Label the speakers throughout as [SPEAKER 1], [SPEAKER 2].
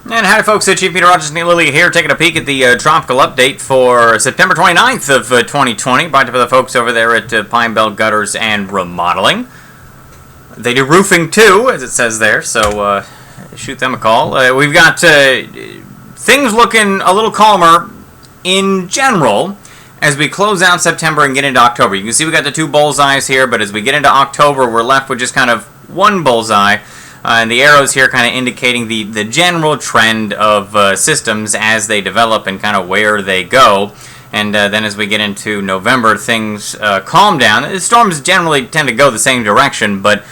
[SPEAKER 1] And howdy folks, Chief Meteorologist Neil Lilly here, taking a peek at the tropical update for September 29th of 2020, brought to the folks over there at Pine Belt Gutters and Remodeling. They do roofing too, as it says there, so shoot them a call. We've got things looking a little calmer in general as we close out September and get into October. You can see we got the two bullseyes here, but as we get into October, we're left with just kind of one bullseye. And the arrows here kind of indicating the general trend of systems as they develop and kind of where they go. And then as we get into November, things calm down. The storms generally tend to go the same direction, but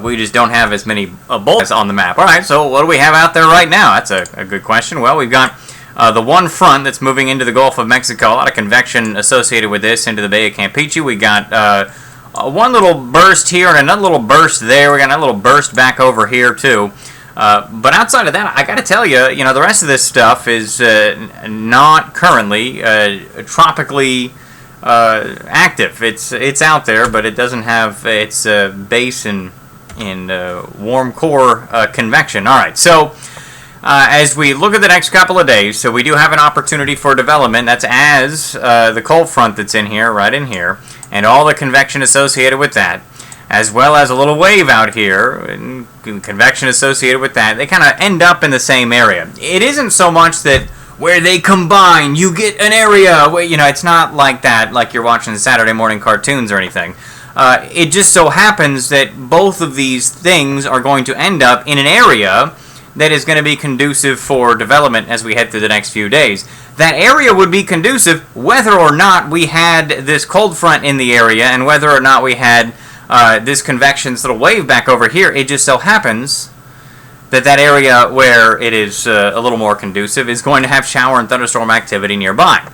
[SPEAKER 1] we just don't have as many bullseyes on the map. All right, so what do we have out there right now? That's a good question. Well, we've got the one front that's moving into the Gulf of Mexico. A lot of convection associated with this into the Bay of Campeche. We got one little burst here and another little burst there. We got another little burst back over here too. But outside of that, I got to tell you, the rest of this stuff is not currently tropically active. It's out there, but it doesn't have its base in warm core convection. All right, so as we look at the next couple of days, so we do have an opportunity for development. That's as the cold front that's in here, right in here, and all the convection associated with that, as well as a little wave out here, and convection associated with that. They kind of end up in the same area. It isn't so much that where they combine, you get an area where, it's not like that, like you're watching Saturday morning cartoons or anything. It just so happens that both of these things are going to end up in an area that is going to be conducive for development as we head through the next few days. That area would be conducive whether or not we had this cold front in the area and whether or not we had this convection, this little wave back over here. It just so happens that that area where it is a little more conducive is going to have shower and thunderstorm activity nearby.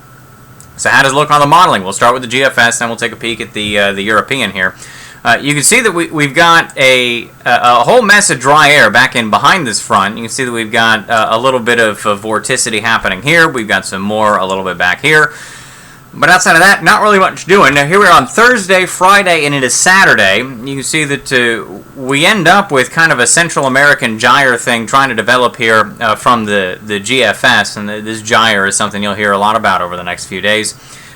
[SPEAKER 1] So how does it look on the modeling? We'll start with the GFS, then we'll take a peek at the European here. You can see that we've got a whole mess of dry air back in behind this front. You can see that we've got a little bit of vorticity happening here. We've got some more a little bit back here. But outside of that, not really much doing. Now here we are on Thursday, Friday, and into Saturday. You can see that we end up with kind of a Central American gyre thing trying to develop here from the GFS. And this gyre is something you'll hear a lot about over the next few days.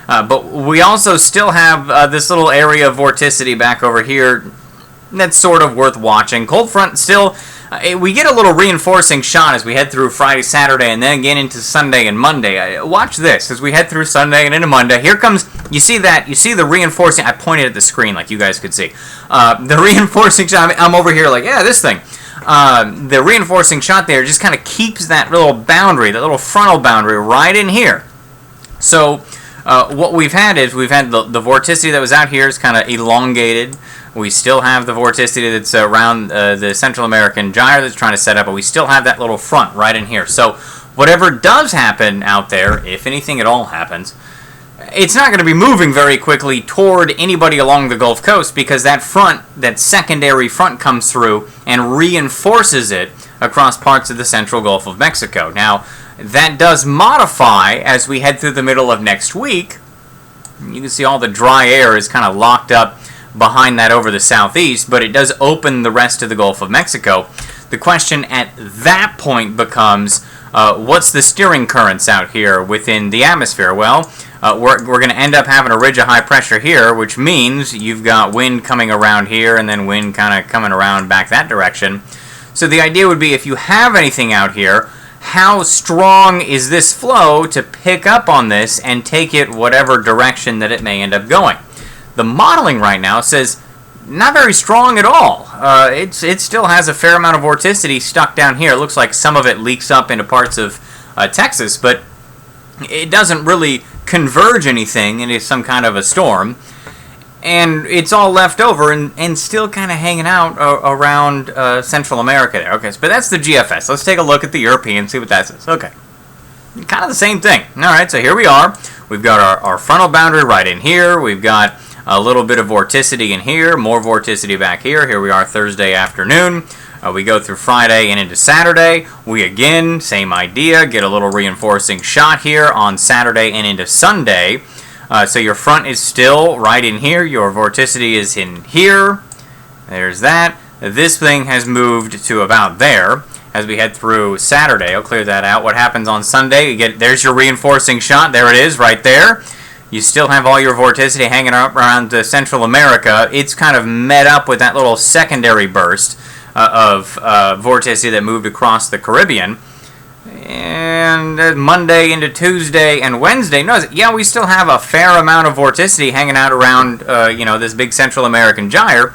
[SPEAKER 1] But we also still have this little area of vorticity back over here that's sort of worth watching. Cold front still, we get a little reinforcing shot as we head through Friday, Saturday, and then again into Sunday and Monday. Watch this as we head through Sunday and into Monday. Here comes, you see the reinforcing, I pointed at the screen like you guys could see. The reinforcing shot, I'm over here like, yeah, this thing. The reinforcing shot there just kind of keeps that little boundary, that little frontal boundary right in here. So what we've had is we've had the vorticity that was out here is kind of elongated. We still have the vorticity that's around the Central American gyre that's trying to set up, but we still have that little front right in here. So whatever does happen out there, if anything at all happens, it's not going to be moving very quickly toward anybody along the Gulf Coast because that front, that secondary front comes through and reinforces it across parts of the central Gulf of Mexico. Now, that does modify as we head through the middle of next week. You can see all the dry air is kind of locked up behind that over the southeast, but it does open the rest of the Gulf of Mexico. The question at that point becomes, what's the steering currents out here within the atmosphere? Well, we're going to end up having a ridge of high pressure here, which means you've got wind coming around here and then wind kind of coming around back that direction. So the idea would be if you have anything out here, how strong is this flow to pick up on this and take it whatever direction that it may end up going? The modeling right now says not very strong at all. It still has a fair amount of vorticity stuck down here. It looks like some of it leaks up into parts of Texas, but it doesn't really converge anything into some kind of a storm. And it's all left over and still kind of hanging out around Central America there. Okay, but that's the GFS. Let's take a look at the European, see what that says. Okay, kind of the same thing. All right, so here we are. We've got our frontal boundary right in here. We've got a little bit of vorticity in here, more vorticity back here. Here we are Thursday afternoon. We go through Friday and into Saturday. We again, same idea, get a little reinforcing shot here on Saturday and into Sunday. So your front is still right in here. Your vorticity is in here. There's that. This thing has moved to about there. as we head through Saturday. I'll clear that out. What happens on Sunday? There's your reinforcing shot. There it is, right there. You still have all your vorticity hanging up around Central America. It's kind of met up with that little secondary burst of vorticity that moved across the Caribbean. And Monday into Tuesday and Wednesday, we still have a fair amount of vorticity hanging out around, this big Central American gyre.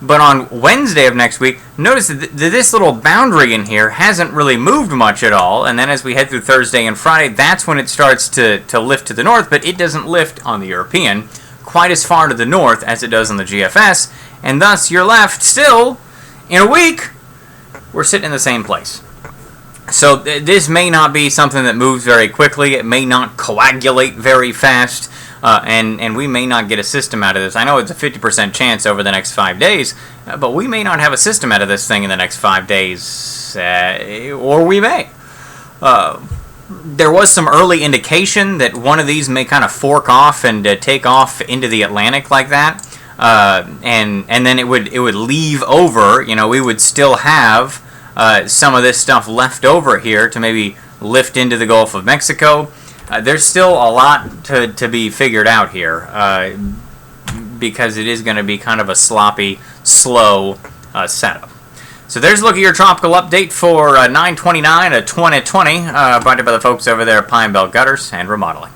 [SPEAKER 1] But on Wednesday of next week, notice that this little boundary in here hasn't really moved much at all. And then as we head through Thursday and Friday, that's when it starts to lift to the north. But it doesn't lift on the European quite as far to the north as it does on the GFS. And thus, you're left still, in a week, we're sitting in the same place. So this may not be something that moves very quickly. It may not coagulate very fast. And we may not get a system out of this. I know it's a 50% chance over the next 5 days, but we may not have a system out of this thing in the next 5 days, or we may. There was some early indication that one of these may kind of fork off and take off into the Atlantic like that, and then it would leave over. We would still have some of this stuff left over here to maybe lift into the Gulf of Mexico. There's still a lot to be figured out here because it is going to be kind of a sloppy, slow setup. So there's a look at your tropical update for 9/29/2020, brought to you by the folks over there at Pine Belt Gutters and Remodeling.